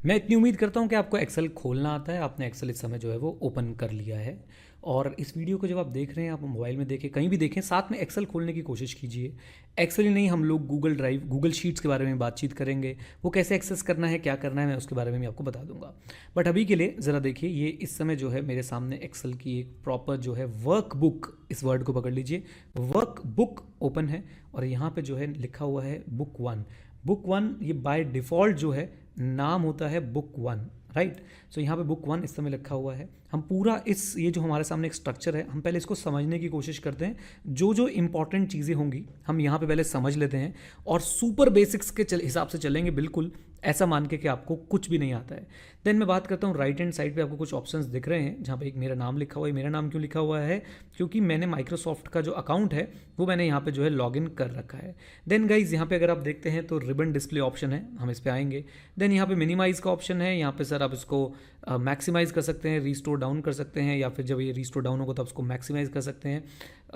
मैं इतनी उम्मीद करता हूँ कि आपको एक्सेल खोलना आता है। आपने एक्सेल इस समय जो है वो ओपन कर लिया है, और इस वीडियो को जब आप देख रहे हैं, आप मोबाइल में देखें, कहीं भी देखें, साथ में एक्सेल खोलने की कोशिश कीजिए। एक्सेल ही नहीं, हम लोग गूगल ड्राइव, गूगल शीट्स के बारे में बातचीत करेंगे। वो कैसे एक्सेस करना है, क्या करना है, मैं उसके बारे में भी आपको बता दूंगा। बट अभी के लिए ज़रा देखिए, ये इस समय जो है मेरे सामने एक्सेल की एक प्रॉपर जो है वर्कबुक, इस वर्ड को पकड़ लीजिए, वर्कबुक ओपन है। और यहाँ पे जो है लिखा हुआ है बुक वन। बुक वन ये बाय डिफ़ॉल्ट जो है नाम होता है बुक वन, राइट। सो यहाँ पे बुक वन इस समय लिखा हुआ है। हम पूरा ये जो हमारे सामने एक स्ट्रक्चर है, हम पहले इसको समझने की कोशिश करते हैं। जो जो इंपॉर्टेंट चीज़ें होंगी हम यहाँ पे पहले समझ लेते हैं, और सुपर बेसिक्स के हिसाब से चलेंगे, बिल्कुल ऐसा मान के कि आपको कुछ भी नहीं आता है। देन मैं बात करता हूँ राइट हैंड साइड पे, आपको कुछ ऑप्शंस दिख रहे हैं जहाँ पे एक मेरा नाम लिखा हुआ है। मेरा नाम क्यों लिखा हुआ है? क्योंकि मैंने माइक्रोसॉफ्ट का जो अकाउंट है वो मैंने यहाँ पे जो है लॉगिन कर रखा है। देन गाइज यहाँ पे अगर आप देखते हैं तो रिबन डिस्प्ले ऑप्शन है, हम इस पे आएंगे। देन यहाँ पे मिनिमाइज का ऑप्शन है। यहाँ पे सर आप इसको मैक्सिमाइज कर सकते हैं, रीस्टोर डाउन कर सकते हैं, या फिर जब ये रीस्टोर डाउन होगा तो आप उसको मैक्सिमाइज कर सकते हैं।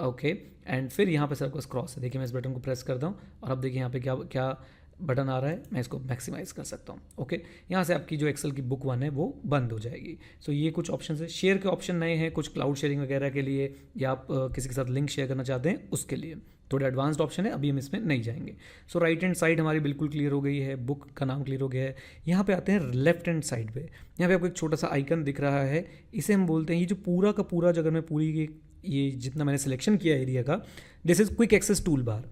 ओके, एंड फिर यहाँ पे सर आपको क्रॉस है। देखिए मैं इस बटन को प्रेस करता हूँ और अब देखिए यहाँ पे क्या क्या बटन आ रहा है, मैं इसको मैक्सिमाइज कर सकता हूँ। ओके, यहाँ से आपकी जो एक्सेल की बुक वन है वो बंद हो जाएगी। सो ये कुछ ऑप्शन है। शेयर के ऑप्शन नए हैं, कुछ क्लाउड शेयरिंग वगैरह के लिए, या आप किसी के साथ लिंक शेयर करना चाहते हैं उसके लिए थोड़े एडवांस्ड ऑप्शन है, अभी हम इसमें नहीं जाएंगे। सो राइट हैंड साइड हमारी बिल्कुल क्लियर हो गई है, बुक का नाम क्लियर हो गया है। यहाँ पे आते हैं लेफ्ट हैंड साइड पे। यहाँ पे आपको एक छोटा सा आइकन दिख रहा है, इसे हम बोलते हैं, ये जो पूरा का पूरा, अगर मैं पूरी ये जितना मैंने सिलेक्शन किया एरिया का, this is quick access tool bar.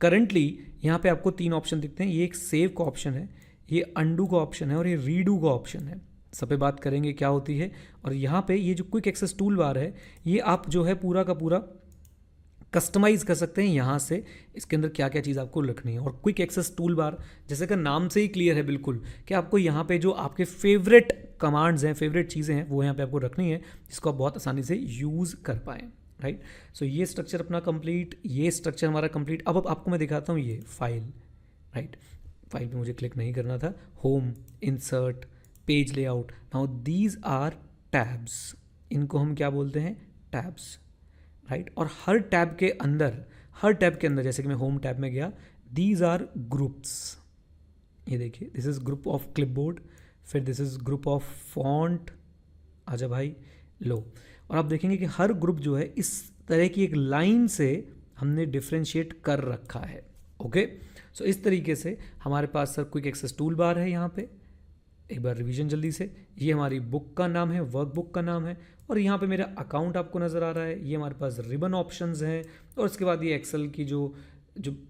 Currently यहाँ पे आपको तीन ऑप्शन दिखते हैं। ये एक सेव का ऑप्शन है, ये अंडू का ऑप्शन है, और ये रीडू का ऑप्शन है। सब पे बात करेंगे क्या होती है। और यहाँ पे ये जो क्विक एक्सेस टूल बार है, ये आप जो है पूरा का पूरा कस्टमाइज़ कर सकते हैं यहाँ से, इसके अंदर क्या क्या चीज़ आपको रखनी है। और क्विक एक्सेस टूल बार जैसे कि नाम से ही क्लियर है बिल्कुल, कि आपको यहाँ पे जो आपके फेवरेट कमांड्स हैं, फेवरेट चीज़ें हैं, वो यहाँ पे आपको रखनी है, जिसको आप बहुत आसानी से यूज़ कर पाएँ, राइट। सो ये स्ट्रक्चर अपना कंप्लीट, ये स्ट्रक्चर हमारा कंप्लीट। अब आपको मैं दिखाता हूँ ये फाइल, राइट। फाइल पे मुझे क्लिक नहीं करना था, home, insert, page layout. Now these are tabs, इनको हम क्या बोलते हैं? Tabs, right. और हर टैब के अंदर जैसे कि मैं होम टैब में गया, दीज आर ग्रुप्स। ये देखिए, this is group of clipboard, फिर this is group of font, आजा भाई लो। और आप देखेंगे कि हर ग्रुप जो है इस तरह की एक लाइन से हमने डिफ्रेंशिएट कर रखा है। ओके, सो इस तरीके से हमारे पास sir quick access tool bar है। यहाँ पे एक बार रिवीजन जल्दी से, ये हमारी बुक का नाम है, वर्कबुक का नाम है, और यहाँ पे मेरा अकाउंट आपको नज़र आ रहा है। ये हमारे पास रिबन ऑप्शंस हैं, और उसके बाद ये एक्सेल की जो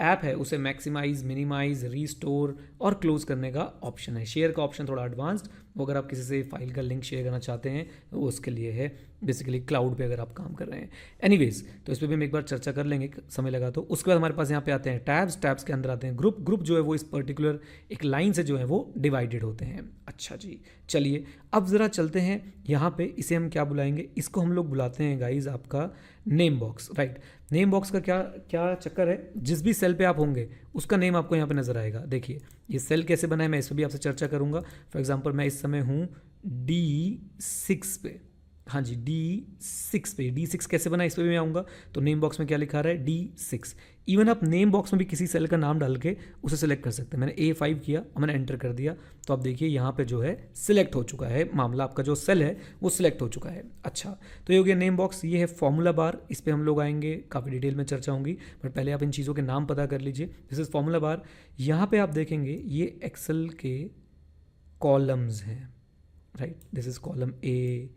ऐप है उसे मैक्सिमाइज, मिनिमाइज, रीस्टोर और क्लोज करने का ऑप्शन है। शेयर का ऑप्शन थोड़ा एडवांस्ड, वो अगर आप किसी से फाइल का लिंक शेयर करना चाहते हैं तो वो उसके लिए है, बेसिकली क्लाउड पे अगर आप काम कर रहे हैं। एनीवेज, तो इस पर भी हम एक बार चर्चा कर लेंगे, समय लगा तो। उसके बाद हमारे पास यहाँ पे आते हैं टैब्स के अंदर आते हैं ग्रुप जो है वो इस पर्टिकुलर एक लाइन से जो है वो डिवाइडेड होते हैं। अच्छा जी, चलिए अब ज़रा चलते हैं यहाँ पे। इसे हम क्या बुलाएंगे? इसको हम लोग बुलाते हैं गाइज आपका name box, right. Name box का क्या चक्कर है, जिस भी सेल पे आप होंगे उसका नेम आपको यहाँ पे नज़र आएगा। देखिए ये सेल कैसे बना है, मैं इस पर भी आपसे चर्चा करूँगा। फॉर एग्जांपल मैं इस समय हूँ D6 पे, हाँ जी D6 पे। D6 कैसे बना, इस पर भी मैं आऊँगा। तो नेम बॉक्स में क्या लिखा रहा है? D6। इवन आप नेम बॉक्स में भी किसी सेल का नाम डाल के उसे सिलेक्ट कर सकते हैं। मैंने A5 किया और मैंने एंटर कर दिया, तो आप देखिए यहाँ पे जो है सिलेक्ट हो चुका है मामला, आपका जो सेल है वो सिलेक्ट हो चुका है। अच्छा, तो ये हो गया नेम बॉक्स। ये है फॉर्मूला बार, इस पर हम लोग आएंगे, काफ़ी डिटेल में चर्चा होंगी, बट पहले आप इन चीज़ों के नाम पता कर लीजिए। This is formula bar. यहाँ पे आप देखेंगे ये एक्सेल के कॉलम्स हैं, right. This is column A,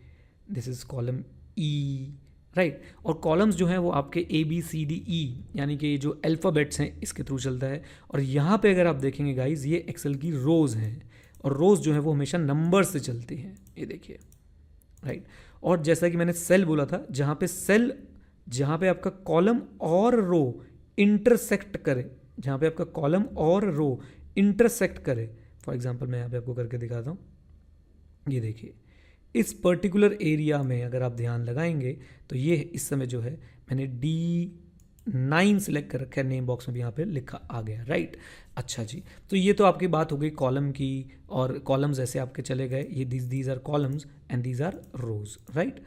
this is column E, right. और कॉलम्स जो हैं वो आपके ABCDE यानी कि जो अल्फ़ाबेट्स हैं इसके थ्रू चलता है। और यहाँ पे अगर आप देखेंगे गाइज, ये एक्सेल की रोज़ हैं, और रोज़ जो है वो हमेशा नंबर से चलती हैं, ये देखिए, राइट। और जैसा कि मैंने सेल बोला था, जहाँ पे आपका कॉलम और रो इंटरसेक्ट करे, जहाँ पे आपका कॉलम और रो इंटरसेक्ट करे, फॉर एग्जाम्पल मैं यहाँ पे आपको करके दिखाता हूँ। ये देखिए, इस पर्टिकुलर एरिया में अगर आप ध्यान लगाएंगे तो ये इस समय जो है मैंने D9 सिलेक्ट कर रखा है, नेम बॉक्स में भी यहाँ पे लिखा आ गया, राइट। अच्छा जी, तो ये तो आपकी बात हो गई कॉलम की, और कॉलम्स ऐसे आपके चले गए। ये these are columns and these are rows, right.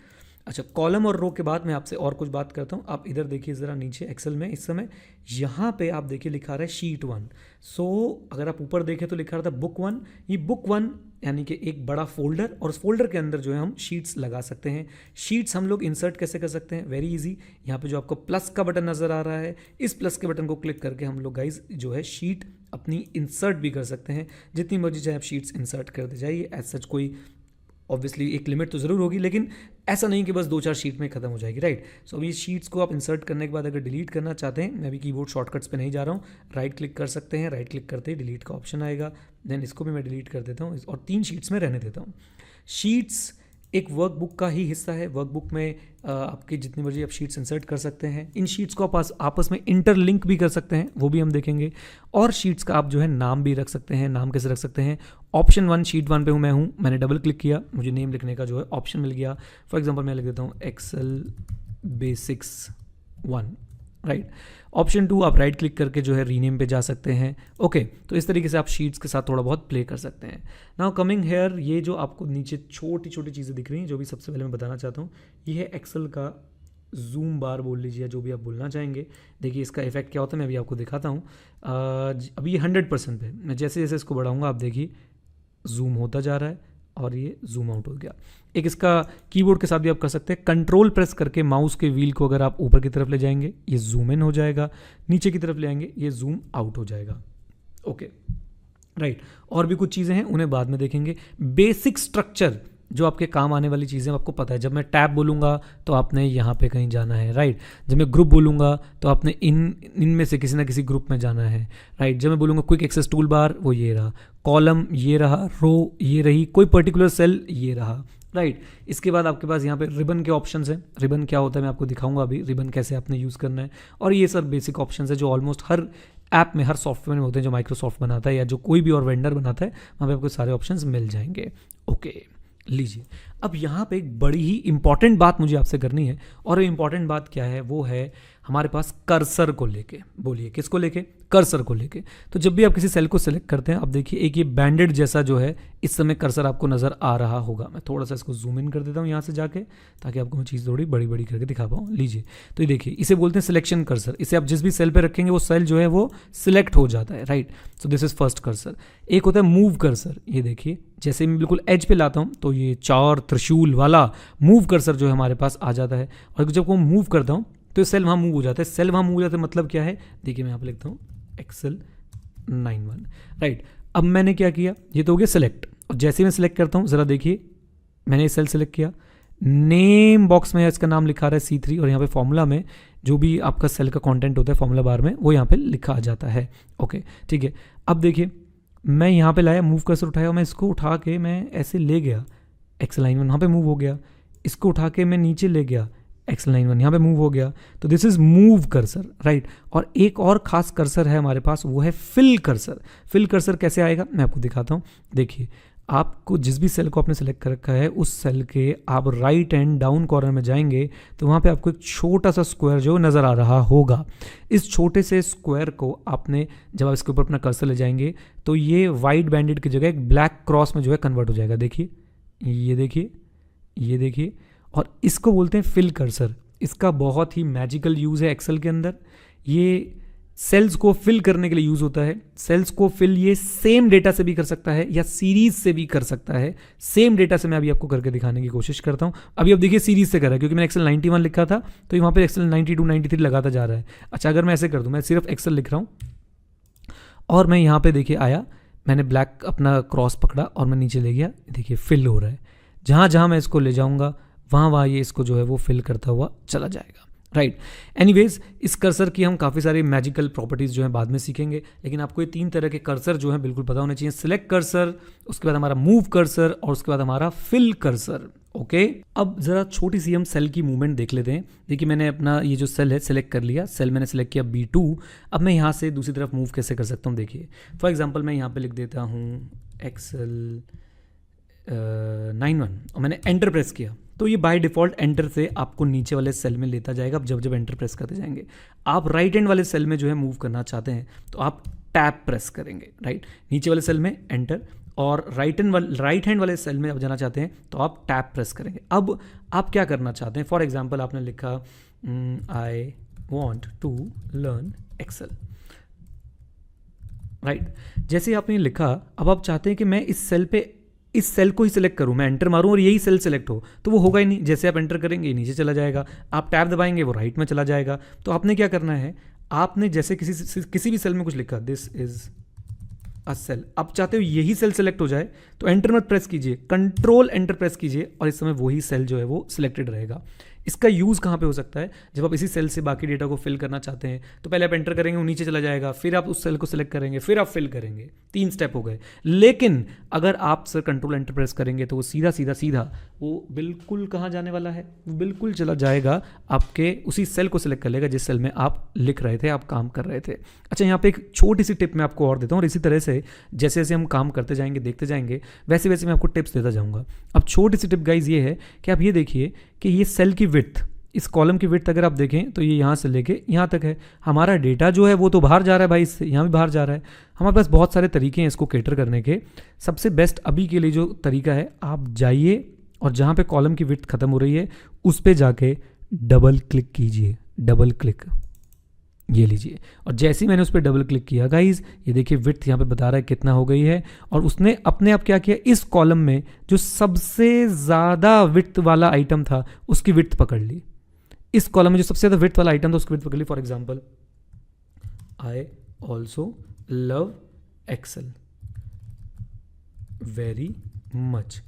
अच्छा, कॉलम और रो के बाद मैं आपसे और कुछ बात करता हूँ। आप इधर देखिए ज़रा नीचे एक्सेल में, इस समय यहाँ पे आप देखिए लिखा रहा है शीट 1। सो अगर आप ऊपर देखें तो लिखा रहा था बुक 1। ये बुक 1 यानी कि एक बड़ा फोल्डर, और उस फोल्डर के अंदर जो है हम शीट्स लगा सकते हैं। शीट्स हम लोग इंसर्ट कैसे कर सकते हैं, वेरी इजी। यहाँ पे जो आपको प्लस का बटन नज़र आ रहा है, इस प्लस के बटन को क्लिक करके हम लोग गाइज जो है शीट अपनी इंसर्ट भी कर सकते हैं। जितनी मर्जी चाहे आप शीट्स इंसर्ट करते जाइए, एज सच कोई ऑब्वियसली एक लिमिट तो ज़रूर होगी, लेकिन ऐसा नहीं कि बस 2-4 शीट में ख़त्म हो जाएगी, राइट। सो अभी शीट्स को आप इंसर्ट करने के बाद अगर डिलीट करना चाहते हैं, मैं अभी कीबोर्ड शॉर्टकट्स पे नहीं जा रहा हूँ, राइट क्लिक कर सकते हैं, राइट क्लिक करते ही डिलीट का ऑप्शन आएगा, देन इसको भी मैं डिलीट कर देता हूँ और 3 शीट्स में रहने देता हूँ। शीट्स एक वर्कबुक का ही हिस्सा है। वर्कबुक में आपकी जितनी मर्जी आप शीट्स इंसर्ट कर सकते हैं। इन शीट्स को आप आपस में इंटरलिंक भी कर सकते हैं, वो भी हम देखेंगे। और शीट्स का आप जो है नाम भी रख सकते हैं। नाम कैसे रख सकते हैं, ऑप्शन 1 शीट 1 पे हूँ मैं, मैंने डबल क्लिक किया, मुझे नेम लिखने का जो है ऑप्शन मिल गया। फॉर एग्जांपल मैं लिख देता हूँ एक्सेल बेसिक्स 1, राइट। ऑप्शन 2 आप राइट क्लिक करके जो है रीनेम पे जा सकते हैं। ओके, तो इस तरीके से आप शीट्स के साथ थोड़ा बहुत प्ले कर सकते हैं। नाउ कमिंग हेयर, ये जो आपको नीचे छोटी छोटी चीज़ें दिख रही हैं, जो भी सबसे पहले मैं बताना चाहता हूँ, ये है एक्सेल का जूम बार बोल लीजिए, जो भी आप बोलना चाहेंगे। देखिए इसका इफेक्ट क्या होता है, मैं अभी आपको दिखाता हूँ। अभी ये 100% पे, मैं जैसे जैसे इसको बढ़ाऊँगा आप देखिए जूम होता जा रहा है और ये जूम आउट हो गया। एक इसका कीबोर्ड के साथ भी आप कर सकते हैं, कंट्रोल प्रेस करके माउस के व्हील को अगर आप ऊपर की तरफ ले जाएंगे ये जूम इन हो जाएगा, नीचे की तरफ ले आएंगे ये जूम आउट हो जाएगा। Okay, right. और भी कुछ चीज़ें हैं, उन्हें बाद में देखेंगे। बेसिक स्ट्रक्चर जो आपके काम आने वाली चीज़ें आपको पता है। जब मैं टैब बोलूँगा तो आपने यहाँ पे कहीं जाना है, राइट। जब मैं ग्रुप बोलूँगा तो आपने इनमें से किसी ना किसी ग्रुप में जाना है, राइट। जब मैं बोलूँगा क्विक एक्सेस टूल बार, वो ये रहा, कॉलम ये रहा, रो ये रही, कोई पर्टिकुलर सेल ये रहा, राइट। इसके बाद आपके पास यहाँ पे रिबन के ऑप्शंस हैं। रिबन क्या होता है मैं आपको दिखाऊंगा अभी, रिबन कैसे आपने यूज़ करना है। और ये सब बेसिक ऑप्शंस है जो ऑलमोस्ट हर ऐप में, हर सॉफ्टवेयर में होते हैं, जो माइक्रोसॉफ्ट बनाता है या जो कोई भी और वेंडर बनाता है, वहाँ पे आपको सारे ऑप्शंस मिल जाएंगे। ओके, लीजिए अब यहाँ पे एक बड़ी ही इंपॉर्टेंट बात मुझे आपसे करनी है, और इंपॉर्टेंट बात क्या है, वो है हमारे पास कर्सर को लेके। बोलिए किसको लेके, कर्सर को लेके। तो जब भी आप किसी सेल को सिलेक्ट करते हैं, आप देखिए एक ये बैंडेड जैसा जो है इस समय कर्सर आपको नज़र आ रहा होगा। मैं थोड़ा सा इसको जूम इन कर देता हूँ यहाँ से जाके, ताकि आपको मैं चीज़ थोड़ी बड़ी बड़ी करके दिखा पाऊँ। लीजिए, तो ये देखिए, इसे बोलते हैं सिलेक्शन कर्सर। इसे आप जिस भी सेल पे रखेंगे वो सेल जो है वो सिलेक्ट हो जाता है, right. So this is first cursor. एक होता है मूव कर्सर। ये देखिए, जैसे मैं बिल्कुल एज पे लाता हूँ तो ये 4 त्रिशूल वाला मूव कर्सर जो है हमारे पास आ जाता है। और जब वो मूव करता हूँ तो सेल वहाँ मूव हो जाता है। सेल वहाँ मूव हो जाता है मतलब क्या है, देखिए मैं यहाँ पे लिखता हूँ एक्सेल 91, राइट। अब मैंने क्या किया, ये तो हो गया सिलेक्ट। और जैसे मैं सिलेक्ट करता हूँ, ज़रा देखिए, मैंने ये सेल सिलेक्ट किया, नेम बॉक्स में इसका नाम लिखा रहा है C3, और यहाँ पे फॉर्मूला में जो भी आपका सेल का कंटेंट होता है फॉर्मूला बार में, वो यहाँ पे लिखा आ जाता है। ओके, ठीक है। अब देखिए मैं यहाँ पे लाया, मूव कर्सर उठाया, और मैं इसको उठा के मैं ऐसे ले गया, एक्सेल 91 वहाँ पे मूव हो गया। इसको उठा के मैं नीचे ले गया, एक्सेल 91 यहाँ पे मूव हो गया। तो this is move cursor, right. और एक और खास कर्सर है हमारे पास, वो है फिल कर्सर। फिल कर्सर कैसे आएगा मैं आपको दिखाता हूँ। देखिए, आपको जिस भी सेल को आपने सेलेक्ट कर रखा है, उस सेल के आप राइट एंड डाउन कॉर्नर में जाएंगे तो वहाँ पे आपको एक छोटा सा स्क्वायर जो नज़र आ रहा होगा। इस छोटे से स्क्वायर को आपने जब आप इसके ऊपर अपना कर्सर ले जाएंगे तो ये वाइट बैंडेड की जगह एक ब्लैक क्रॉस में जो है कन्वर्ट हो जाएगा। देखिए, ये देखिए, ये देखिए, और इसको बोलते हैं फिल कर्सर। इसका बहुत ही मैजिकल यूज़ है एक्सेल के अंदर। ये सेल्स को फिल करने के लिए यूज़ होता है। सेल्स को फिल ये सेम डेटा से भी कर सकता है या सीरीज से भी कर सकता है। सेम डेटा से मैं अभी आपको करके दिखाने की कोशिश करता हूँ। अभी आप देखिए सीरीज से कर रहा है, क्योंकि मैंने एक्सेल 91 लिखा था तो वहाँ पर एक्सेल 92, 93 लगाता जा रहा है। अच्छा, अगर मैं ऐसे कर दूँ, मैं सिर्फ एक्सेल लिख रहा हूँ और मैं यहाँ पर देखिए आया, मैंने ब्लैक अपना क्रॉस पकड़ा और मैं नीचे ले गया, देखिए फिल हो रहा है। जहाँ जहाँ मैं इसको ले जाऊँगा वहाँ ये इसको जो है वो फिल करता हुआ चला जाएगा, राइट। एनीवेज, इस कर्सर की हम काफ़ी सारी मैजिकल प्रॉपर्टीज़ जो है बाद में सीखेंगे, लेकिन आपको ये 3 तरह के कर्सर जो है बिल्कुल पता होने चाहिए। सिलेक्ट कर्सर, उसके बाद हमारा मूव कर्सर, और उसके बाद हमारा फिल कर्सर। ओके, अब ज़रा छोटी सी हम सेल की मूवमेंट देख लेते हैं। देखिए, मैंने अपना ये जो सेल है सिलेक्ट कर लिया, सेल मैंने सेलेक्ट किया B2। अब मैं यहाँ से दूसरी तरफ मूव कैसे कर सकता हूँ, देखिए। फॉर एग्जाम्पल मैं यहाँ पर लिख देता हूँ एक्सेल 91 और मैंने एंटर प्रेस किया, तो ये बाय डिफ़ॉल्ट एंटर से आपको नीचे वाले सेल में लेता जाएगा। अब जब एंटर प्रेस करते जाएंगे, आप राइट हैंड वाले सेल में जो है मूव करना चाहते हैं तो आप टैप प्रेस करेंगे, राइट। नीचे वाले सेल में एंटर, और राइट हैंड वाले सेल में आप जाना चाहते हैं तो आप टैप प्रेस करेंगे। अब आप क्या करना चाहते हैं, फॉर एग्जाम्पल आपने लिखा I want to learn Excel, right. जैसे आपने लिखा, अब आप चाहते हैं कि मैं इस सेल पे इस सेल को ही सिलेक्ट करूँ, मैं एंटर मारूँ और यही सेल सिलेक्ट हो, तो वो होगा ही नहीं। जैसे आप एंटर करेंगे नीचे चला जाएगा, आप टैब दबाएंगे वो राइट में चला जाएगा। तो आपने क्या करना है, आपने जैसे किसी भी सेल में कुछ लिखा, दिस इज अ सेल, आप चाहते हो यही सेल सेलेक्ट हो जाए, तो एंटर मत प्रेस कीजिए, कंट्रोल एंटर प्रेस कीजिए और इस समय वही सेल जो है वो सिलेक्टेड रहेगा। इसका यूज़ कहाँ पे हो सकता है, जब आप इसी सेल से बाकी डेटा को फिल करना चाहते हैं, तो पहले आप एंटर करेंगे वो नीचे चला जाएगा, फिर आप उस सेल को सिलेक्ट करेंगे, फिर आप फिल करेंगे, 3 स्टेप हो गए। लेकिन अगर आप सर कंट्रोल एंटर प्रेस करेंगे तो वो सीधा सीधा सीधा वो बिल्कुल कहाँ जाने वाला है, वो बिल्कुल चला जाएगा आपके उसी सेल को सिलेक्ट कर लेगा जिस सेल में आप लिख रहे थे, आप काम कर रहे थे। अच्छा, यहाँ पे एक छोटी सी टिप मैं आपको और देता हूँ, और इसी तरह से जैसे जैसे हम काम करते जाएंगे, देखते जाएंगे, वैसे वैसे मैं आपको टिप्स देता जाऊँगा। अब छोटी सी टिप गाइज ये है कि आप ये देखिए कि ये सेल की विड्थ, इस कॉलम की विड्थ अगर आप देखें तो ये यहाँ से लेके यहाँ तक है। हमारा डेटा जो है वो तो बाहर जा रहा है भाई, इससे यहाँ भी बाहर जा रहा है। हमारे पास बहुत सारे तरीके हैं इसको कैटर करने के। सबसे बेस्ट अभी के लिए जो तरीका है, आप जाइए और जहाँ पे कॉलम की विड्थ खत्म हो रही है उस पर जाके डबल क्लिक कीजिए, डबल क्लिक, ये लीजिए। और जैसे ही मैंने उस पर डबल क्लिक किया गाइज, ये देखिए विड्थ यहाँ पे बता रहा है कितना हो गई है, और उसने अपने आप क्या किया, इस कॉलम में जो सबसे ज़्यादा विड्थ वाला आइटम था उसकी विड्थ पकड़ ली। इस कॉलम में जो सबसे ज़्यादा विड्थ वाला आइटम था उसकी विड्थ पकड़ ली। For example, I also love Excel very much.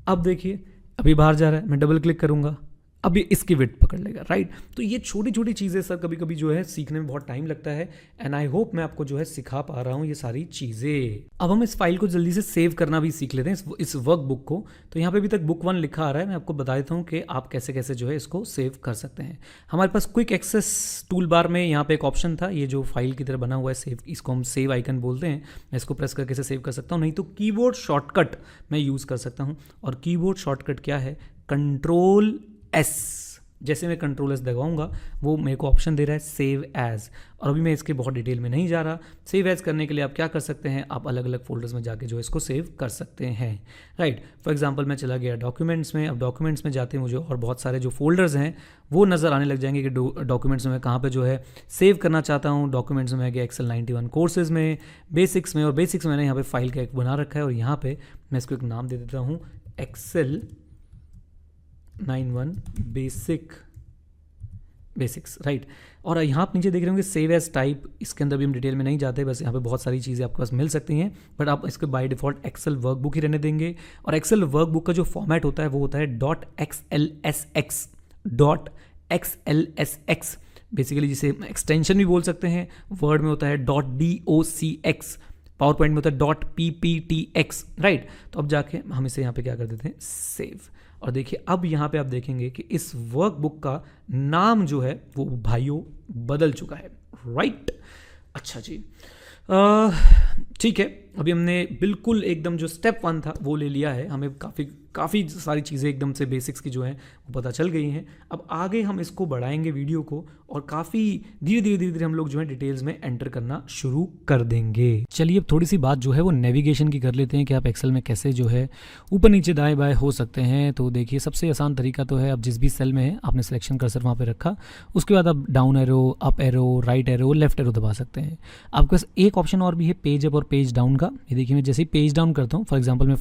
अब देखिए अभी बाहर जा रहा है, मैं डबल क्लिक करूंगा, अभी इसकी विड्थ पकड़ लेगा, राइट। तो ये छोटी छोटी चीज़ें सर कभी कभी जो है सीखने में बहुत टाइम लगता है, एंड आई होप मैं आपको जो है सिखा पा रहा हूँ ये सारी चीज़ें। अब हम इस फाइल को जल्दी से सेव करना भी सीख लेते हैं, इस वर्क बुक को। तो यहाँ पे अभी तक बुक 1 लिखा आ रहा है, मैं आपको बता देता हूँ कि आप कैसे कैसे जो है इसको सेव कर सकते हैं। हमारे पास क्विक एक्सेस टूल बार में यहाँ पे एक ऑप्शन था, ये जो फाइल की तरह बना हुआ है सेव, इसको हम सेव आइकन बोलते हैं। मैं इसको प्रेस करके सेव कर सकता हूँ, नहीं तो कीबोर्ड शॉर्टकट मैं यूज़ कर सकता हूँ। और कीबोर्ड शॉर्टकट क्या है, कंट्रोल एस। जैसे मैं कंट्रोल एस दबाऊंगा वो मेरे को ऑप्शन दे रहा है सेव एज, और अभी मैं इसके बहुत डिटेल में नहीं जा रहा। सेव एज करने के लिए आप क्या कर सकते हैं, आप अलग अलग फोल्डर्स में जाके जो इसको सेव कर सकते हैं, राइट। फॉर एग्जांपल मैं चला गया डॉक्यूमेंट्स में। अब डॉक्यूमेंट्स में जाते मुझे और बहुत सारे जो फोल्डर्स हैं वो नज़र आने लग जाएंगे कि डॉक्यूमेंट्स में मैं कहाँ पर जो है सेव करना चाहता हूँ। डॉक्यूमेंट्स में गया एक्सेल 91 कोर्सेज में, बेसिक्स में, और बेसिक्स में मैंने यहाँ पर फाइल का एक बना रखा है, और यहाँ पर मैं इसको एक नाम दे देता हूँ, एक्सेल 91 बेसिक्स, राइट। और यहाँ आप नीचे देख रहे होंगे सेव एज टाइप, इसके अंदर भी हम डिटेल में नहीं जाते, बस यहाँ पे बहुत सारी चीज़ें आपके पास मिल सकती हैं, बट आप इसके बाय डिफ़ॉल्ट एक्सेल वर्कबुक ही रहने देंगे। और एक्सेल वर्कबुक का जो फॉर्मेट होता है वो होता है .xlsx, बेसिकली जिसे एक्सटेंशन भी बोल सकते हैं। वर्ड में होता है .docx, पावर पॉइंट में होता है .pptx, राइट। तो अब जाके हम इसे यहाँ पे क्या कर देते हैं, सेव। और देखिए अब यहाँ पे आप देखेंगे कि इस वर्कबुक का नाम जो है वो भाइयों बदल चुका है, राइट। अच्छा जी, ठीक है, अभी हमने बिल्कुल एकदम जो स्टेप 1 था वो ले लिया है, हमें काफ़ी सारी चीज़ें एकदम से बेसिक्स की जो हैं वो पता चल गई हैं। अब आगे हम इसको बढ़ाएंगे वीडियो को, और काफ़ी धीरे धीरे हम लोग जो है डिटेल्स में एंटर करना शुरू कर देंगे। चलिए अब थोड़ी सी बात जो है वो नेविगेशन की कर लेते हैं कि आप एक्सेल में कैसे जो है ऊपर नीचे दाएं बाएं हो सकते हैं। तो देखिए सबसे आसान तरीका तो है, आप जिस भी सेल में है आपने सिलेक्शन कर्सर वहाँ पर रखा, उसके बाद आप down arrow, up arrow, right arrow, left arrow दबा सकते हैं। आपके पास एक ऑप्शन और भी है, पेज अप और पेज डाउन का। ये देखिए मैं जैसे ही पेज डाउन करता हूँ, फॉर एग्जांपल मैं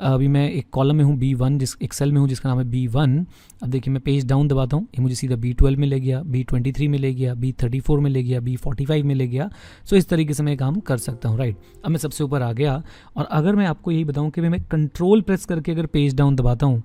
अभी मैं एक कॉलम में हूँ B1, जिस एक सेल में हूँ जिसका नाम है B1। अब देखिए मैं पेज डाउन दबाता हूँ, ये मुझे सीधा B12 में ले गया, B23 में ले गया, B34 में ले गया, B45 में ले गया। सो इस तरीके से मैं काम कर सकता हूँ, राइट। अब मैं सबसे ऊपर आ गया, और अगर मैं आपको यही बताऊँ कि मैं कंट्रोल प्रेस करके अगर पेज डाउन दबाता हूँ,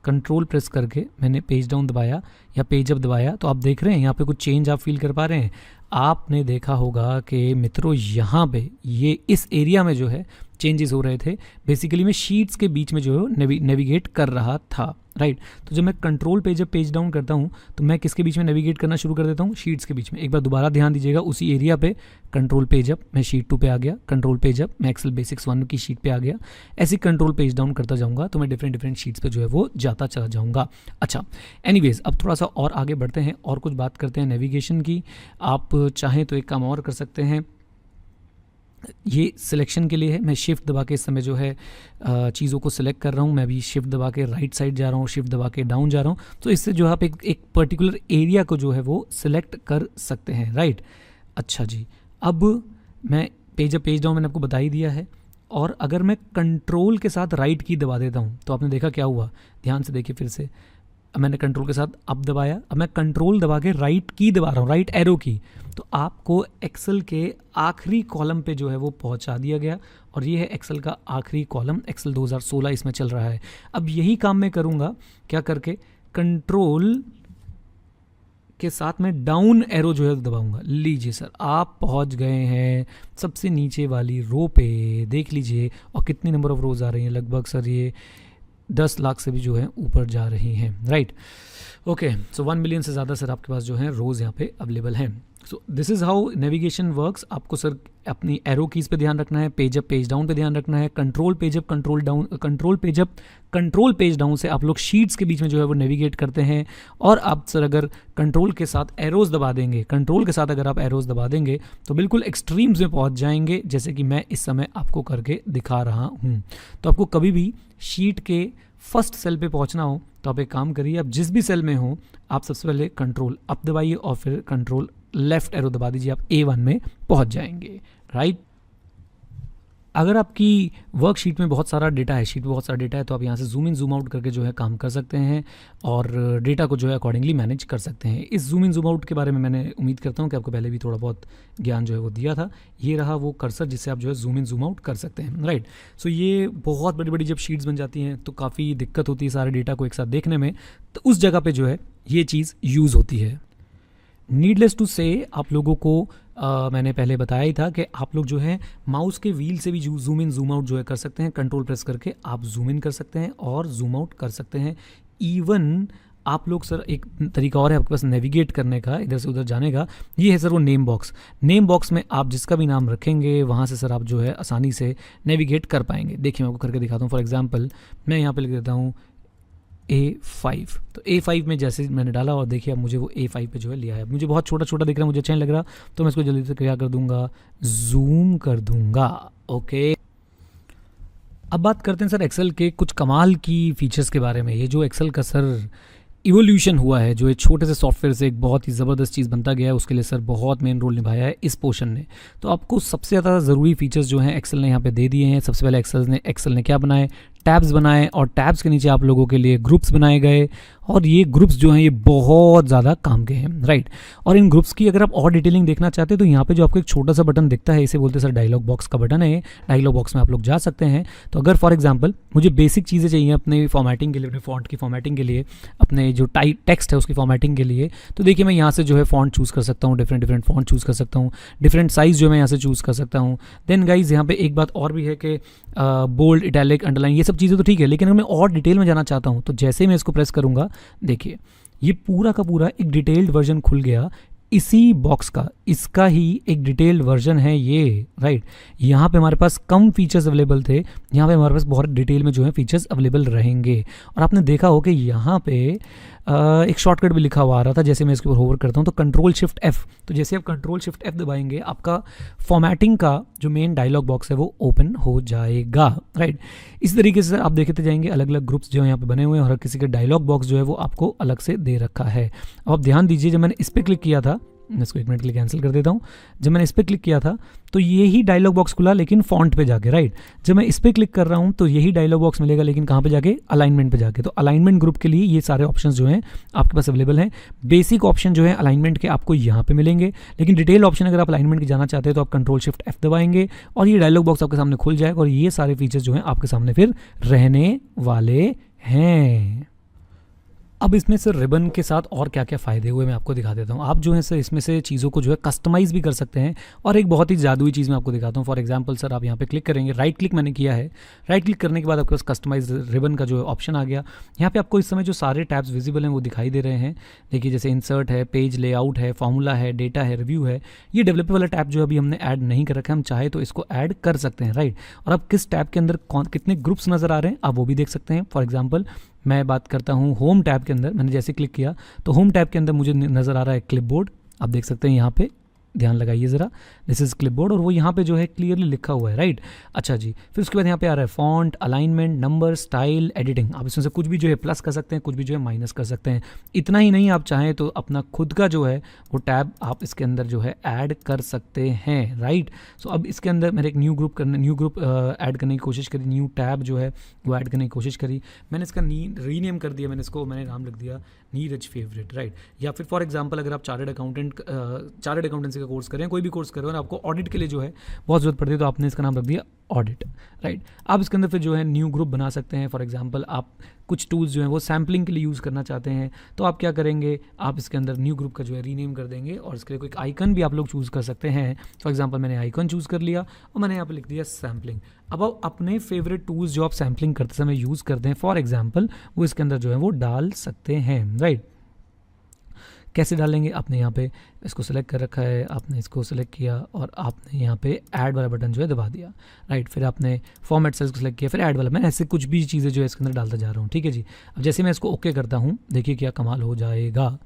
कंट्रोल प्रेस करके मैंने पेज डाउन दबाया या पेज अप दबाया, तो आप देख रहे हैं यहाँ पे कुछ चेंज आप फील कर पा रहे हैं। आपने देखा होगा कि मित्रों यहाँ पे ये इस एरिया में जो है चेंजेस हो रहे थे। बेसिकली मैं शीट्स के बीच में जो है नेविगेट कर रहा था, राइट। तो जब मैं control page up page down करता हूँ तो मैं किसके बीच में नेविगेट करना शुरू कर देता हूँ, शीट्स के बीच में। एक बार दोबारा ध्यान दीजिएगा, उसी एरिया पे कंट्रोल पेज अप मैं शीट 2 पे आ गया, कंट्रोल पेज अप मैं एक्सेल बेसिक्स 1 की शीट पे आ गया। ऐसे कंट्रोल पेज डाउन करता जाऊँगा तो मैं डिफरेंट शीट्स पे जो है वो जाता चला जाऊँगा। अच्छा, एनीवेज अब थोड़ा सा और आगे बढ़ते हैं और कुछ बात करते हैं नेविगेशन की। आप चाहें तो एक काम और कर सकते हैं, ये सिलेक्शन के लिए है, मैं शिफ्ट दबा के इस समय जो है चीज़ों को सिलेक्ट कर रहा हूँ। मैं भी शिफ्ट दबा के राइट साइड जा रहा हूँ, शिफ्ट दबा के डाउन जा रहा हूँ। तो इससे जो आप एक पर्टिकुलर एरिया को जो है वो सिलेक्ट कर सकते हैं, राइट। अच्छा जी, अब मैं पेज अप पेज डाउन मैंने आपको बता ही दिया है, और अगर मैं कंट्रोल के साथ राइट की दबा देता हूँ तो आपने देखा क्या हुआ, ध्यान से देखिए फिर से। अब मैंने कंट्रोल के साथ अप दबाया, अब मैं कंट्रोल दबा के राइट की दबा रहा हूँ, राइट एरो की, तो आपको एक्सेल के आखिरी कॉलम पे जो है वो पहुंचा दिया गया। और ये है एक्सेल का आखिरी कॉलम, एक्सेल 2016 इसमें चल रहा है। अब यही काम मैं करूँगा क्या करके, कंट्रोल के साथ में डाउन एरो जो है दबाऊंगा। लीजिए सर, आप पहुंच गए हैं सबसे नीचे वाली रो पे, देख लीजिए। और कितनी नंबर ऑफ रोज आ रही हैं, लगभग सर ये 10 लाख से भी जो है ऊपर जा रही हैं, राइट। ओके, सो 1 मिलियन से ज़्यादा सर आपके पास जो है रोज़ यहाँ पे अवेलेबल हैं। So this is how navigation works. आपको सर अपनी एरो कीज़ पे ध्यान रखना है, पेज अप पेज डाउन पे ध्यान रखना है, control page up control down, control page up control page down से आप लोग शीट्स के बीच में जो है वो नेविगेट करते हैं। और आप सर अगर कंट्रोल के साथ एरोज़ दबा देंगे, कंट्रोल के साथ अगर आप एरोज़ दबा देंगे तो बिल्कुल एक्सट्रीम्स में पहुँच जाएंगे, जैसे कि मैं इस समय आपको करके दिखा रहा हूँ। तो आपको कभी भी शीट के फर्स्ट सेल पे पहुंचना हो तो आप एक काम करिए, आप जिस भी सेल में हो आप सबसे पहले कंट्रोल अप दबाइए और फिर कंट्रोल लेफ्ट एरो दबा दीजिए, आप A1 में पहुंच जाएंगे, राइट। अगर आपकी वर्कशीट में बहुत सारा डेटा है, शीट में बहुत सारा डेटा है, तो आप यहाँ से जूम इन जूम आउट करके जो है काम कर सकते हैं और डेटा को जो है अकॉर्डिंगली मैनेज कर सकते हैं। इस जूम इन जूम आउट के बारे में मैंने उम्मीद करता हूँ कि आपको पहले भी थोड़ा बहुत ज्ञान जो है वो दिया था। ये रहा वो कर्सर जिससे आप जो है जूम इन जूम आउट कर सकते हैं, राइट। सो ये बहुत बड़ी बड़ी जब शीट्स बन जाती हैं तो काफ़ी दिक्कत होती है सारे डेटा को एक साथ देखने में, तो उस जगह पर जो है ये चीज़ यूज़ होती है। नीडलेस टू से आप लोगों को मैंने पहले बताया ही था कि आप लोग जो है माउस के व्हील से भी जूम इन जूम आउट जो है कर सकते हैं। कंट्रोल प्रेस करके आप जूम इन कर सकते हैं और जूम आउट कर सकते हैं। इवन आप लोग सर एक तरीका और है आपके पास नेविगेट करने का, इधर से उधर जाने का, ये है सर वो नेम बॉक्स। नेम बॉक्स में आप जिसका भी नाम रखेंगे वहाँ से सर आप जो है आसानी से नेविगेट कर पाएंगे। देखिए मैं आपको करके दिखाता हूँ। फॉर एग्जाम्पल मैं यहाँ पे लिख देता हूँ A5, तो A5 में जैसे मैंने डाला और देखिए अब मुझे वो A5 पे जो है लिया है। मुझे बहुत छोटा छोटा दिख रहा है, मुझे अच्छा नहीं लग रहा, तो मैं इसको जल्दी से क्या कर दूंगा, जूम कर दूंगा। ओके, अब बात करते हैं सर एक्सेल के कुछ कमाल की फीचर्स के बारे में। ये जो एक्सेल का सर इवोल्यूशन हुआ है, जो एक छोटे से सॉफ्टवेयर से एक बहुत ही ज़बरदस्त चीज़ बनता गया है, उसके लिए सर बहुत मेन रोल निभाया है इस पोर्शन ने। तो आपको सबसे ज़्यादा ज़रूरी फीचर्स जो हैं एक्सेल ने यहाँ पे दे दिए हैं। सबसे पहले एक्सेल ने क्या बनाए, टैब्स बनाए, और टैब्स के नीचे आप लोगों के लिए ग्रुप्स बनाए गए, और ये ग्रुप्स जो हैं ये बहुत ज़्यादा काम के हैं, राइट। और इन ग्रुप्स की अगर आप और डिटेलिंग देखना चाहते हैं तो यहाँ पे जो आपको एक छोटा सा बटन दिखता है, इसे बोलते हैं सर डायलॉग बॉक्स का बटन है। डायलॉग बॉक्स में आप लोग जा सकते हैं। तो अगर फॉर एग्जांपल मुझे बेसिक चीज़ें चाहिए अपने फॉर्मेटिंग के लिए, अपने फॉन्ट की फॉर्मेटिंग के लिए, अपने जो टेक्स्ट है उसकी फॉर्मेटिंग के लिए, तो देखिए मैं यहाँ से जो है फॉन्ट चूज़ कर सकता हूँ, डिफरेंट फॉन्ट चूज़ कर सकता हूँ, डिफरेंट साइज़ जो मैं यहाँ से चूज़ कर सकता हूँ। देन गाइज यहाँ पे एक बात और भी है कि बोल्ड, इटैलिक, अंडरलाइन, ये सब चीज़ें तो ठीक है, लेकिन अगर मैं और डिटेल में जाना चाहता हूँ तो जैसे ही मैं इसको प्रेस करूँगा, देखिए ये पूरा का पूरा एक डिटेल्ड वर्जन खुल गया इसी बॉक्स का। इसका ही एक डिटेल्ड वर्जन है ये, राइट। यहाँ पे हमारे पास कम फीचर्स अवेलेबल थे, यहाँ पे हमारे पास बहुत डिटेल में जो है फीचर्स अवेलेबल रहेंगे। और आपने देखा हो कि यहाँ पे एक शॉर्टकट भी लिखा हुआ आ रहा था। जैसे मैं इसके ऊपर होवर करता हूँ तो कंट्रोल शिफ्ट F, तो जैसे आप कंट्रोल शिफ्ट F दबाएंगे आपका फॉर्मेटिंग का जो मेन डायलॉग बॉक्स है वो ओपन हो जाएगा, राइट। इस तरीके से आप देखते जाएंगे अलग अलग ग्रुप्स जो यहाँ पे बने हुए हैं और हर किसी का डायलॉग बॉक्स जो है वो आपको अलग से दे रखा है। अब आप ध्यान दीजिए, जब मैंने इस पर क्लिक किया था, मैं इसको 1 मिनट के लिए कैंसिल कर देता हूँ। जब मैंने इस पर क्लिक किया था तो यही डायलॉग बॉक्स खुला, लेकिन फॉन्ट पे जाके, राइट। जब मैं इस पर क्लिक कर रहा हूँ तो यही डायलॉग बॉक्स मिलेगा, लेकिन कहाँ पे जाके, अलाइनमेंट पे जाके। तो अलाइनमेंट ग्रुप के लिए ये सारे ऑप्शंस जो हैं आपके पास अवेलेबल हैं। बेसिक ऑप्शन जो है अलाइनमेंट के आपको यहाँ पे मिलेंगे, लेकिन डिटेल ऑप्शन अगर आप अलाइनमेंट के जाना चाहते हैं तो आप कंट्रोल शिफ्ट F दबाएंगे और ये डायलॉग बॉक्स आपके सामने खुल जाएगा और ये सारे फीचर्स जो हैं आपके सामने फिर रहने वाले हैं। अब इसमें सर रिबन के साथ और क्या क्या फ़ायदे हुए मैं आपको दिखा देता हूँ। आप जो है सर इसमें से चीज़ों को जो है कस्टमाइज़ भी कर सकते हैं। और एक बहुत ही जादुई चीज़ मैं आपको दिखाता हूँ। फॉर एग्जांपल सर आप यहाँ पे क्लिक करेंगे, राइट क्लिक मैंने किया है, राइट क्लिक करने के बाद आपके पास कस्टमाइज रिबन का जो ऑप्शन आ गया। यहाँ पे आपको इस समय जो सारे टैब्स विजिबल हैं वो दिखाई दे रहे हैं। देखिए जैसे इंसर्ट है, पेज लेआउट है, फॉर्मूला है, डेटा है, रिव्यू है। ये डेवलपर वाला टैब जो अभी हमने ऐड नहीं कर रखा है, हम चाहे तो इसको ऐड कर सकते हैं, राइट। और अब किस टैब के अंदर कितने ग्रुप्स नज़र आ रहे हैं आप वो भी देख सकते हैं। फॉर एग्जाम्पल मैं बात करता हूँ होम टैब के अंदर, मैंने जैसे क्लिक किया तो होम टैब के अंदर मुझे नज़र आ रहा है क्लिपबोर्ड, आप देख सकते हैं यहाँ पे ध्यान लगाइए ज़रा, दिस इज़ क्लिपबोर्ड और वो यहाँ पे जो है क्लियरली लिखा हुआ है, राइट। अच्छा जी, फिर उसके बाद यहाँ पे आ रहा है font, alignment, number, style, editing. आप इसमें से कुछ भी जो है प्लस कर सकते हैं, कुछ भी जो है माइनस कर सकते हैं। इतना ही नहीं, आप चाहें तो अपना खुद का जो है वो टैब आप इसके अंदर जो है ऐड कर सकते हैं, राइट। सो अब इसके अंदर मैंने एक न्यू ग्रुप ऐड करने की कोशिश करी, न्यू टैब जो है वो ऐड करने की कोशिश करी। मैंने इसका रीनेम कर दिया, मैंने नाम लिख दिया नीरज फेवरेट, राइट। या फिर फॉर एग्जांपल अगर आप चार्टर्ड अकाउंटेंसी का कोर्स करें, कोई भी कोर्स करें और आपको ऑडिट के लिए जो है बहुत ज़रूरत पड़ती है, तो आपने इसका नाम रख दिया ऑडिट, राइट। आप इसके अंदर फिर जो है न्यू ग्रुप बना सकते हैं। फॉर एग्जांपल आप कुछ टूल्स जो हैं वो सैम्पलिंग के लिए यूज़ करना चाहते हैं, तो आप क्या करेंगे, आप इसके अंदर न्यू ग्रुप का जो है रीनेम कर देंगे और इसके लिए कोई आइकन भी आप लोग चूज़ कर सकते हैं। फॉर एग्जांपल मैंने आइकन चूज़ कर लिया और मैंने यहाँ पे लिख दिया सैम्पलिंग। अब आप अपने फेवरेट टूल्स जो आप सैम्पलिंग करते समय यूज़ करते हैं, फॉर एग्जांपल वो इसके अंदर जो है वो डाल सकते हैं, राइट। कैसे डालेंगे, आपने यहाँ पे इसको सेलेक्ट कर रखा है, आपने इसको सेलेक्ट किया और आपने यहाँ पे ऐड वाला बटन जो है दबा दिया, राइट। फिर आपने फॉर्मेट सेल्स को सेलेक्ट किया, फिर ऐड वाला, मैं ऐसे कुछ भी चीज़ें जो है इसके अंदर डालता जा रहा हूँ, ठीक है जी। अब जैसे मैं इसको ओके करता हूँ, देखिए क्या कमाल हो जाएगा।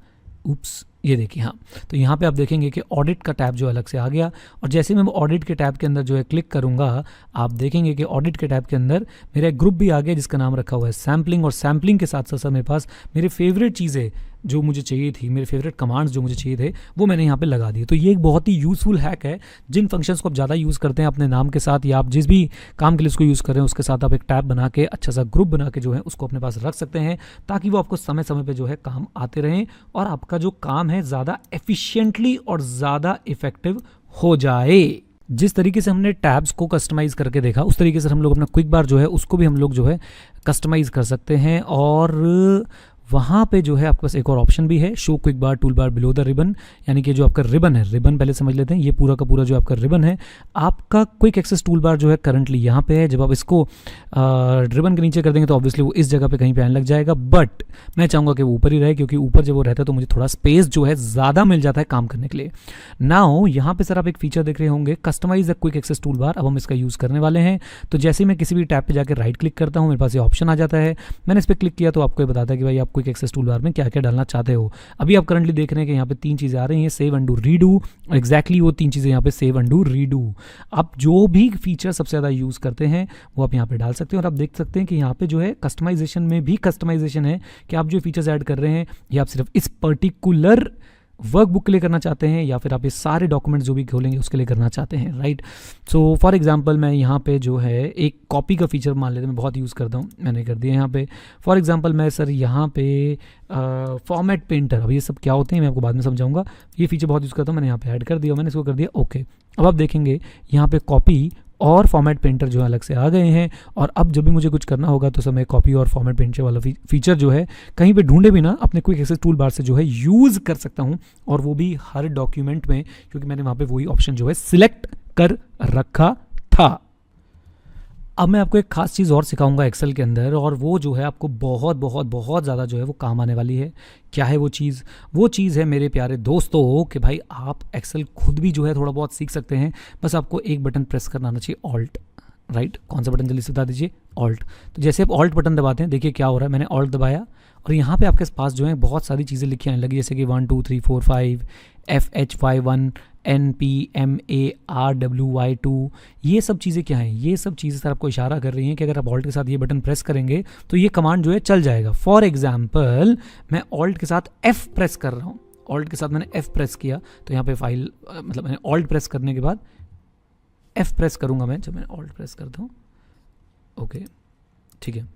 उप्स, ये देखिए, हाँ, तो यहाँ पे आप देखेंगे कि ऑडिट का टैब जो अलग से आ गया और जैसे मैं ऑडिट के टैब के अंदर जो है क्लिक करूँगा, आप देखेंगे कि ऑडिट के टैब के अंदर मेरा एक ग्रुप भी आ गया जिसका नाम रखा हुआ है सैम्पलिंग। और सैम्पलिंग के साथ साथ मेरे पास मेरे फेवरेट चीज़ें जो मुझे चाहिए थी, मेरे फेवरेट कमांड्स जो मुझे चाहिए थे, वो मैंने यहाँ पे लगा दिए। तो ये एक बहुत ही यूज़फुल हैक है। जिन फंक्शंस को आप ज़्यादा यूज़ करते हैं अपने नाम के साथ, या आप जिस भी काम के लिए उसको यूज़ कर रहे हैं उसके साथ आप एक टैब बना के अच्छा सा ग्रुप बना के जो है उसको अपने पास रख सकते हैं, ताकि वो आपको समय समय पर जो है काम आते रहें और आपका जो काम है ज़्यादा एफिशिएंटली और ज़्यादा इफेक्टिव हो जाए। जिस तरीके से हमने टैब्स को कस्टमाइज़ करके देखा, उस तरीके से हम लोग अपना क्विक बार जो है उसको भी हम लोग जो है कस्टमाइज़ कर सकते हैं। और वहाँ पे जो है आपके पास एक और ऑप्शन भी है, show quick bar tool bar below the ribbon, यानी कि जो आपका रिबन है, रिबन पहले समझ लेते हैं, ये पूरा का पूरा जो आपका रिबन है, आपका क्विक एक्सेस टूल बार जो है करंटली यहाँ पे है। जब आप इसको रिबन के नीचे कर देंगे तो ऑब्वियसली वो इस जगह पे कहीं पे आने लग जाएगा, बट मैं चाहूँगा कि वो ऊपर ही रहे, क्योंकि ऊपर जब वो रहता है तो मुझे थोड़ा स्पेस जो है ज़्यादा मिल जाता है काम करने के लिए। नाउ यहाँ पे सर आप एक फीचर देख रहे होंगे, customize the quick access tool bar. अब हम इसका यूज़ करने वाले हैं। तो जैसे मैं किसी भी टैब पे जाकर राइट क्लिक करता हूँ, मेरे पास ये ऑप्शन आ जाता है। मैंने इस पर क्लिक किया तो आपको ये बताता है कि भाई आप क्विक एक्सेस टूल बार में क्या क्या डालना चाहते हो। अभी आप करंटली देख रहे हैं कि यहाँ पे 3 चीज़ें आ रही हैं, सेव, अंडू, रीडू। एग्जैक्टली वो 3 चीज़ें यहाँ पे सेव, अंडू, रीडू। आप जो भी फीचर सबसे ज़्यादा यूज़ करते हैं वो आप यहाँ पे डाल सकते हैं। और आप देख सकते हैं कि यहाँ पे जो है कस्टमाइजेशन में भी कस्टमाइजेशन है कि आप जो फीचर्स ऐड कर रहे हैं ये आप सिर्फ इस पर्टिकुलर वर्कबुक के लिए करना चाहते हैं या फिर आप ये सारे डॉक्यूमेंट्स जो भी खोलेंगे उसके लिए करना चाहते हैं, राइट। सो फॉर एग्जांपल मैं यहाँ पे जो है एक कॉपी का फीचर मान लेते हैं, मैं बहुत यूज़ करता हूँ, मैंने कर दिया यहाँ पे। फॉर एग्जांपल मैं सर यहाँ पे फॉर्मेट पेंटर, अब ये सब क्या होते हैं मैं आपको बाद में समझाऊंगा, ये फीचर बहुत यूज़ करता हूँ, मैंने यहाँ पे ऐड कर दिया, मैंने इसको कर दिया ओके। अब आप देखेंगे यहाँ पे कॉपी और फॉर्मेट पेंटर जो है अलग से आ गए हैं। और अब जब भी मुझे कुछ करना होगा तो समय कॉपी और फॉर्मेट पेंटर वाला फीचर जो है कहीं पे ढूंढे बिना अपने क्विक एक्सेस टूल बार से जो है यूज़ कर सकता हूं, और वो भी हर डॉक्यूमेंट में, क्योंकि मैंने वहाँ पे वही ऑप्शन जो है सिलेक्ट कर रखा था। अब मैं आपको एक खास चीज़ और सिखाऊंगा एक्सेल के अंदर, और वो जो है आपको बहुत बहुत बहुत ज़्यादा जो है वो काम आने वाली है। क्या है वो चीज़? वो चीज़ है मेरे प्यारे दोस्तों कि भाई आप एक्सेल खुद भी जो है थोड़ा बहुत सीख सकते हैं। बस आपको एक बटन प्रेस करना आना चाहिए, ऑल्ट, राइट। कौन सा बटन जल्दी से बता दीजिए? ऑल्ट। तो जैसे आप ऑल्ट बटन दबाते हैं, देखिए क्या हो रहा है, मैंने ऑल्ट दबाया और यहाँ पे आपके पास जो है बहुत सारी चीज़ें लिखी आने लगी, जैसे कि 1 2 3 4 5 FHY1 NPMARWY2। ये सब चीज़ें क्या हैं? ये सब चीज़ें सर आपको इशारा कर रही हैं कि अगर आप ऑल्ट के साथ ये बटन प्रेस करेंगे तो ये कमांड जो है चल जाएगा। फॉर एग्जाम्पल मैं ऑल्ट के साथ F प्रेस कर रहा हूँ, ऑल्ट के साथ मैंने F प्रेस किया तो यहाँ पे फाइल, मतलब मैंने ऑल्ट प्रेस करने के बाद F प्रेस करूँगा मैं, जब मैं ऑल्ट प्रेस करता हूँ, ओके ठीक है,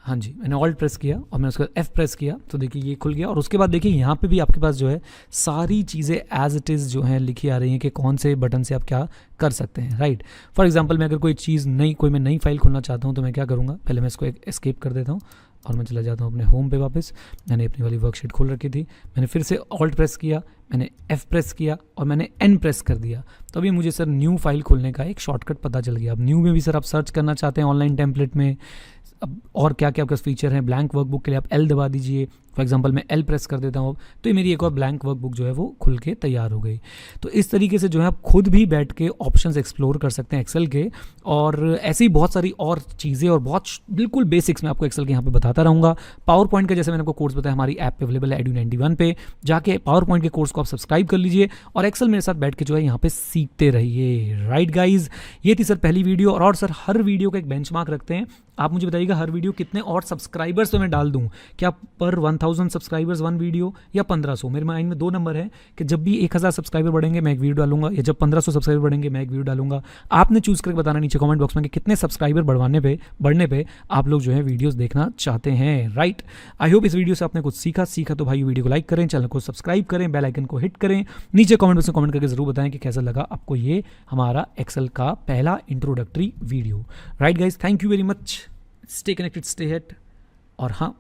हाँ जी, मैंने ऑल्ट प्रेस किया और मैंने उसका F प्रेस किया तो देखिए ये खुल गया। और उसके बाद देखिए यहाँ पे भी आपके पास जो है सारी चीज़ें एज इट इज़ जो है लिखी आ रही हैं कि कौन से बटन से आप क्या कर सकते हैं, राइट। फॉर एग्जांपल मैं अगर कोई चीज़ मैं नई फाइल खोलना चाहता हूँ तो मैं क्या करूँगा, पहले मैं इसको एस्केप कर देता हूँ और मैं चला जाता हूँ अपने होम पे वापस। मैंने अपनी वाली वर्कशीट खोल रखी थी, मैंने फिर से ऑल्ट प्रेस किया, मैंने F प्रेस किया और मैंने N प्रेस कर दिया। तो अभी मुझे सर न्यू फाइल खोलने का एक शॉर्टकट पता चल गया। अब न्यू में भी सर आप सर्च करना चाहते हैं ऑनलाइन टेम्पलेट में, अब और क्या क्या आपके फीचर हैं, ब्लैंक वर्कबुक के लिए आप L दबा दीजिए, फॉर एग्जांपल मैं एल प्रेस कर देता हूँ तो ये मेरी एक और ब्लैंक वर्कबुक जो है वो खुल के तैयार हो गई। तो इस तरीके से जो है आप खुद भी बैठ के ऑप्शंस एक्सप्लोर कर सकते हैं एक्सेल के, और ऐसी ही बहुत सारी और चीज़ें और बहुत बिल्कुल बेसिक्स मैं आपको एक्सेल के यहाँ पे बताता रहूँगा। पावर पॉइंट का जैसे मैंने आपको कोर्स बताया हमारी ऐप पे अवेलेबल है Edu91 पे, जाके पावर पॉइंट के कोर्स को आप सब्सक्राइब कर लीजिए और एक्सेल मेरे साथ बैठ के जो है यहाँ पे सीखते रहिए। राइट गाइज, ये थी सर पहली वीडियो। और सर हर वीडियो का एक बेंचमार्क रखते हैं, आप मुझे बताइएगा हर वीडियो कितने और सब्सक्राइबर्स तो मैं डाल दूं, क्या पर 1000 सब्सक्राइबर्स वन वीडियो या 1500। मेरे माइंड में 2 नंबर है कि जब भी 1000 सब्सक्राइबर बढ़ेंगे मैं एक वीडियो डालूंगा, या जब 1500 सब्सक्राइबर बढ़ेंगे मैं एक वीडियो डालूंगा। आपने चूज करके बताना नीचे कमेंट बॉक्स में कि कितने सब्सक्राइबर बढ़ने पे आप लोग जो है वीडियोस देखना चाहते हैं। राइट, आई होप इस वीडियो से आपने कुछ सीखा तो भाई वीडियो को लाइक करें, चैनल को सब्सक्राइब करें, बेल आइकन को हिट करें, नीचे कमेंट बॉक्स में कमेंट करके जरूर बताएं कि कैसा लगा आपको ये हमारा एक्सेल का पहला introductory video. Right guys, thank you very much, stay connected, stay hit, और हाँ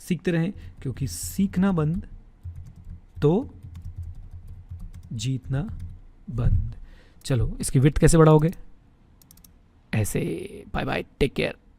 सीखते रहें, क्योंकि सीखना बंद तो जीतना बंद। चलो इसकी विड्थ कैसे बढ़ाओगे? ऐसे। Bye bye, take care.